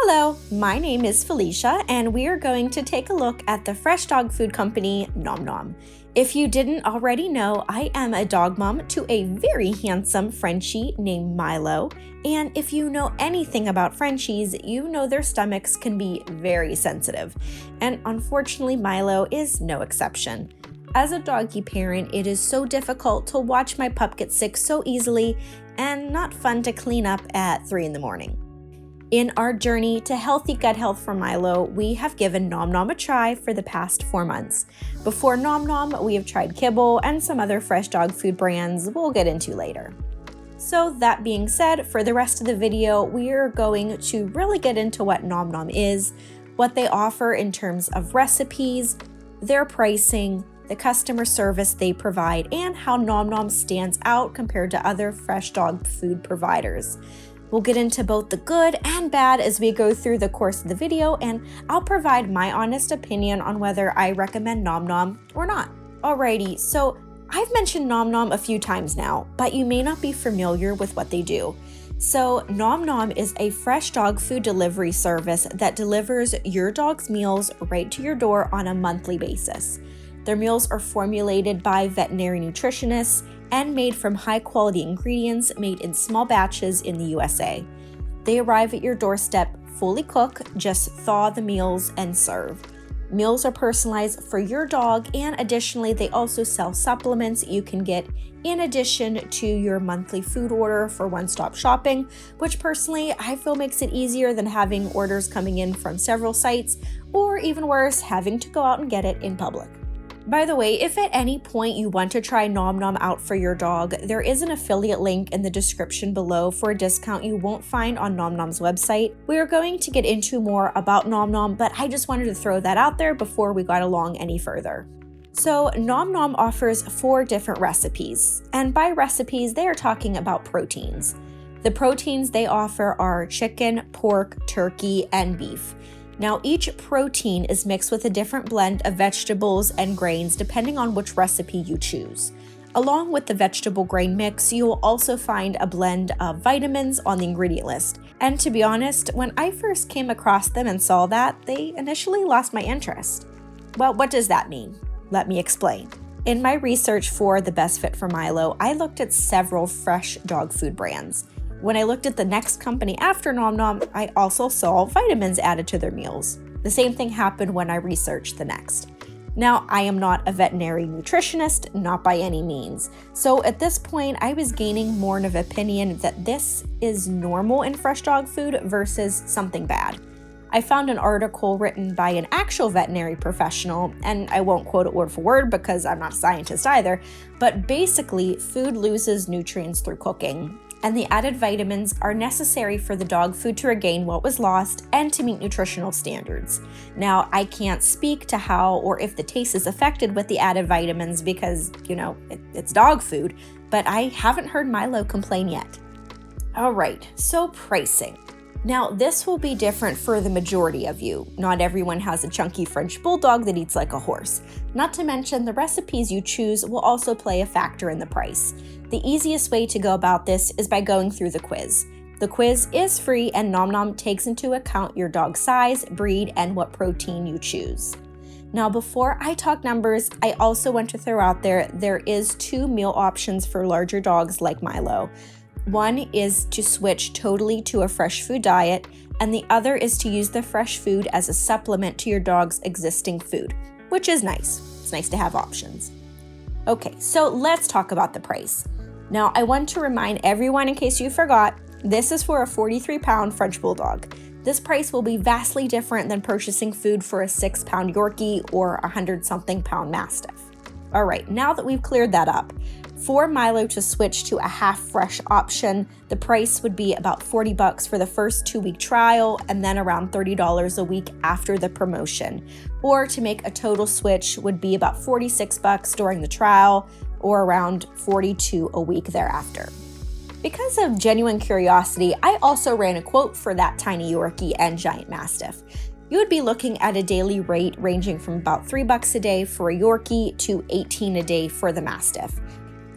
Hello, my name is Felecia, and we are going to take a look at the fresh dog food company, Nom Nom. If you didn't already know, I am a dog mom to a very handsome Frenchie named Milo, and if you know anything about Frenchies, you know their stomachs can be very sensitive, and unfortunately Milo is no exception. As a doggy parent, it is so difficult to watch my pup get sick so easily and not fun to clean up at 3 in the morning. In our journey to healthy gut health for Milo, we have given Nom Nom a try for the past 4 months. Before Nom Nom, we have tried kibble and some other fresh dog food brands we'll get into later. So that being said, for the rest of the video, we are going to really get into what Nom Nom is, what they offer in terms of recipes, their pricing, the customer service they provide, and how Nom Nom stands out compared to other fresh dog food providers. We'll get into both the good and bad as we go through the course of the video, and I'll provide my honest opinion on whether I recommend Nom Nom or not. Alrighty, so I've mentioned Nom Nom a few times now, but you may not be familiar with what they do. So Nom Nom is a fresh dog food delivery service that delivers your dog's meals right to your door on a monthly basis. Their meals are formulated by veterinary nutritionists and made from high-quality ingredients made in small batches in the USA. They arrive at your doorstep fully cooked, just thaw the meals and serve. Meals are personalized for your dog, and additionally, they also sell supplements you can get in addition to your monthly food order for one-stop shopping, which personally I feel makes it easier than having orders coming in from several sites, or even worse, having to go out and get it in public. By the way, if at any point you want to try Nom Nom out for your dog, there is an affiliate link in the description below for a discount you won't find on Nom Nom's website. We are going to get into more about Nom Nom, but I just wanted to throw that out there before we got along any further. So Nom Nom offers 4 different recipes, and by recipes, they are talking about proteins. The proteins they offer are chicken, pork, turkey, and beef. Now, each protein is mixed with a different blend of vegetables and grains depending on which recipe you choose. Along with the vegetable grain mix, you will also find a blend of vitamins on the ingredient list. And to be honest, when I first came across them and saw that, they initially lost my interest. Well, what does that mean? Let me explain. In my research for the best fit for Milo, I looked at several fresh dog food brands. When I looked at the next company after Nom Nom, I also saw vitamins added to their meals. The same thing happened when I researched the next. Now, I am not a veterinary nutritionist, not by any means. So at this point, I was gaining more of an opinion that this is normal in fresh dog food versus something bad. I found an article written by an actual veterinary professional, and I won't quote it word for word because I'm not a scientist either, but basically, food loses nutrients through cooking, and the added vitamins are necessary for the dog food to regain what was lost and to meet nutritional standards. Now, I can't speak to how or if the taste is affected with the added vitamins because, it's dog food, but I haven't heard Milo complain yet. All right, so pricing. Now, this will be different for the majority of you. Not everyone has a chunky French Bulldog that eats like a horse. Not to mention, the recipes you choose will also play a factor in the price. The easiest way to go about this is by going through the quiz. The quiz is free, and Nom Nom takes into account your dog's size, breed, and what protein you choose. Now, before I talk numbers, I also want to throw out there is 2 meal options for larger dogs like Milo. One is to switch totally to a fresh food diet, and the other is to use the fresh food as a supplement to your dog's existing food, which is nice. It's nice to have options. Okay, so let's talk about the price. Now, I want to remind everyone, in case you forgot, this is for a 43-pound French Bulldog. This price will be vastly different than purchasing food for a 6-pound Yorkie or a 100-something pound Mastiff. All right, now that we've cleared that up, for Milo to switch to a half fresh option, the price would be about $40 for the first 2-week trial and then around $30 a week after the promotion. Or to make a total switch would be about $46 during the trial or around $42 a week thereafter. Because of genuine curiosity, I also ran a quote for that tiny Yorkie and giant Mastiff. You would be looking at a daily rate ranging from about $3 a day for a Yorkie to $18 a day for the Mastiff.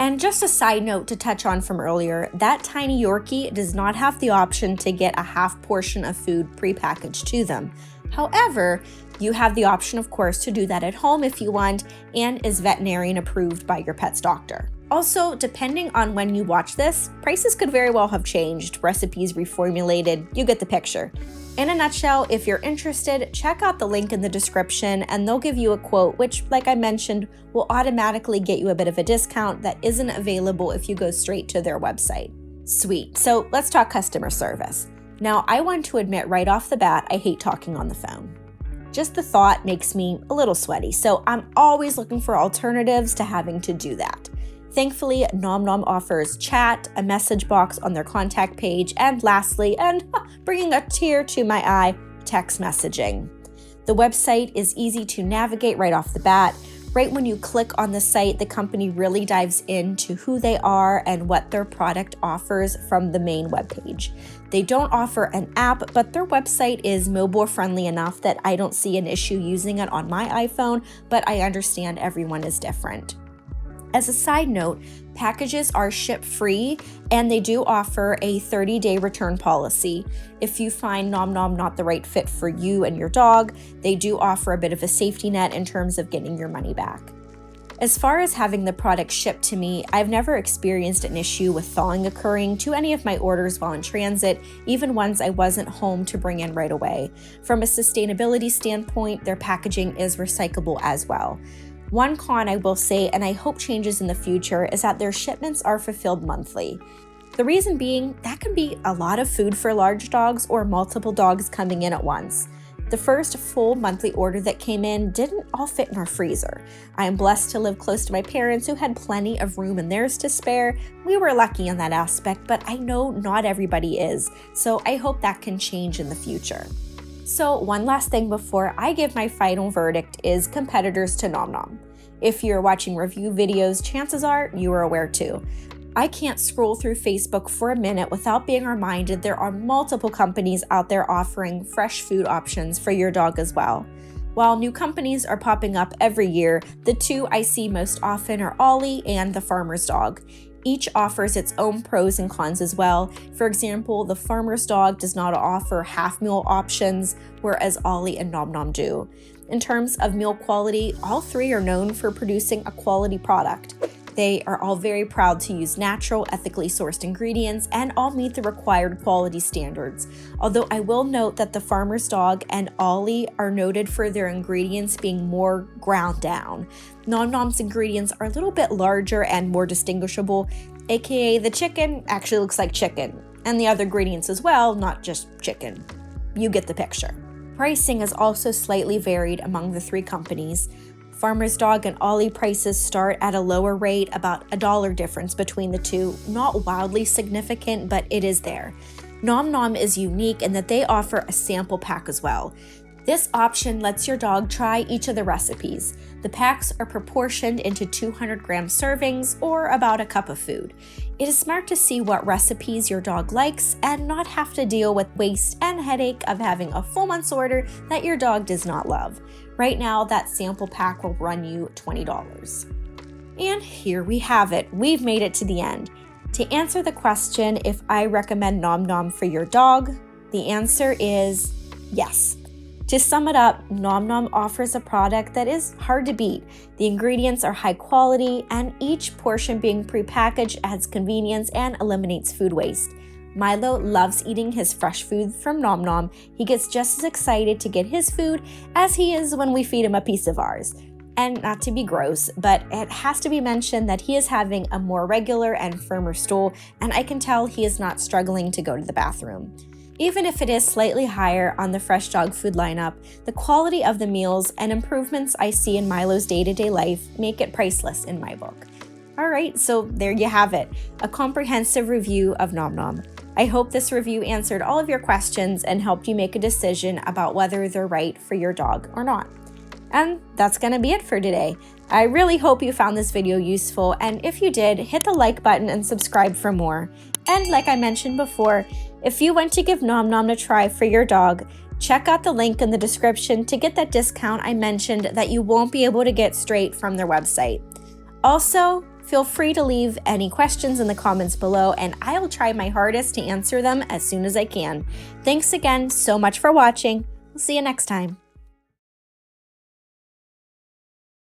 And just a side note to touch on from earlier, that tiny Yorkie does not have the option to get a half portion of food prepackaged to them. However, you have the option, of course, to do that at home if you want, and is veterinarian approved by your pet's doctor. Also, depending on when you watch this, prices could very well have changed, recipes reformulated, you get the picture. In a nutshell, if you're interested, check out the link in the description and they'll give you a quote, which, like I mentioned, will automatically get you a bit of a discount that isn't available if you go straight to their website. Sweet, so let's talk customer service. Now, I want to admit right off the bat, I hate talking on the phone. Just the thought makes me a little sweaty, so I'm always looking for alternatives to having to do that. Thankfully, Nom Nom offers chat, a message box on their contact page, and lastly, and bringing a tear to my eye, text messaging. The website is easy to navigate right off the bat. Right when you click on the site, the company really dives into who they are and what their product offers from the main webpage. They don't offer an app, but their website is mobile friendly enough that I don't see an issue using it on my iPhone, but I understand everyone is different. As a side note, packages are ship free and they do offer a 30-day return policy. If you find Nom Nom not the right fit for you and your dog, they do offer a bit of a safety net in terms of getting your money back. As far as having the product shipped to me, I've never experienced an issue with thawing occurring to any of my orders while in transit, even ones I wasn't home to bring in right away. From a sustainability standpoint, their packaging is recyclable as well. One con I will say, and I hope changes in the future, is that their shipments are fulfilled monthly. The reason being, that can be a lot of food for large dogs or multiple dogs coming in at once. The first full monthly order that came in didn't all fit in our freezer. I am blessed to live close to my parents who had plenty of room in theirs to spare. We were lucky in that aspect, but I know not everybody is, so I hope that can change in the future. So one last thing before I give my final verdict is competitors to Nom Nom. If you're watching review videos, chances are you are aware too. I can't scroll through Facebook for a minute without being reminded there are multiple companies out there offering fresh food options for your dog as well. While new companies are popping up every year, the two I see most often are Ollie and the Farmer's Dog. Each offers its own pros and cons as well. For example, the Farmer's Dog does not offer half meal options, whereas Ollie and Nom Nom do. In terms of meal quality, all three are known for producing a quality product. They are all very proud to use natural, ethically sourced ingredients and all meet the required quality standards. Although I will note that the Farmer's Dog and Ollie are noted for their ingredients being more ground down. Nom Nom's ingredients are a little bit larger and more distinguishable, aka the chicken actually looks like chicken, and the other ingredients as well, not just chicken. You get the picture. Pricing is also slightly varied among the three companies. Farmer's Dog and Ollie prices start at a lower rate, about $1 difference between the two. Not wildly significant, but it is there. Nom Nom is unique in that they offer a sample pack as well. This option lets your dog try each of the recipes. The packs are proportioned into 200-gram servings, or about a cup of food. It is smart to see what recipes your dog likes and not have to deal with waste and headache of having a full month's order that your dog does not love. Right now, that sample pack will run you $20. And here we have it. We've made it to the end. To answer the question if I recommend Nom Nom for your dog, the answer is yes. To sum it up, Nom Nom offers a product that is hard to beat. The ingredients are high quality, and each portion being prepackaged adds convenience and eliminates food waste. Milo loves eating his fresh food from Nom Nom. He gets just as excited to get his food as he is when we feed him a piece of ours. And not to be gross, but it has to be mentioned that he is having a more regular and firmer stool, and I can tell he is not struggling to go to the bathroom. Even if it is slightly higher on the fresh dog food lineup, the quality of the meals and improvements I see in Milo's day-to-day life make it priceless in my book. All right, so there you have it, a comprehensive review of Nom Nom. I hope this review answered all of your questions and helped you make a decision about whether they're right for your dog or not. And that's gonna be it for today. I really hope you found this video useful, and if you did, hit the like button and subscribe for more. And like I mentioned before, if you want to give Nom Nom a try for your dog, check out the link in the description to get that discount I mentioned that you won't be able to get straight from their website. Also, Feel free to leave any questions in the comments below, and I'll try my hardest to answer them as soon as I can. Thanks again so much for watching. We'll see you next time.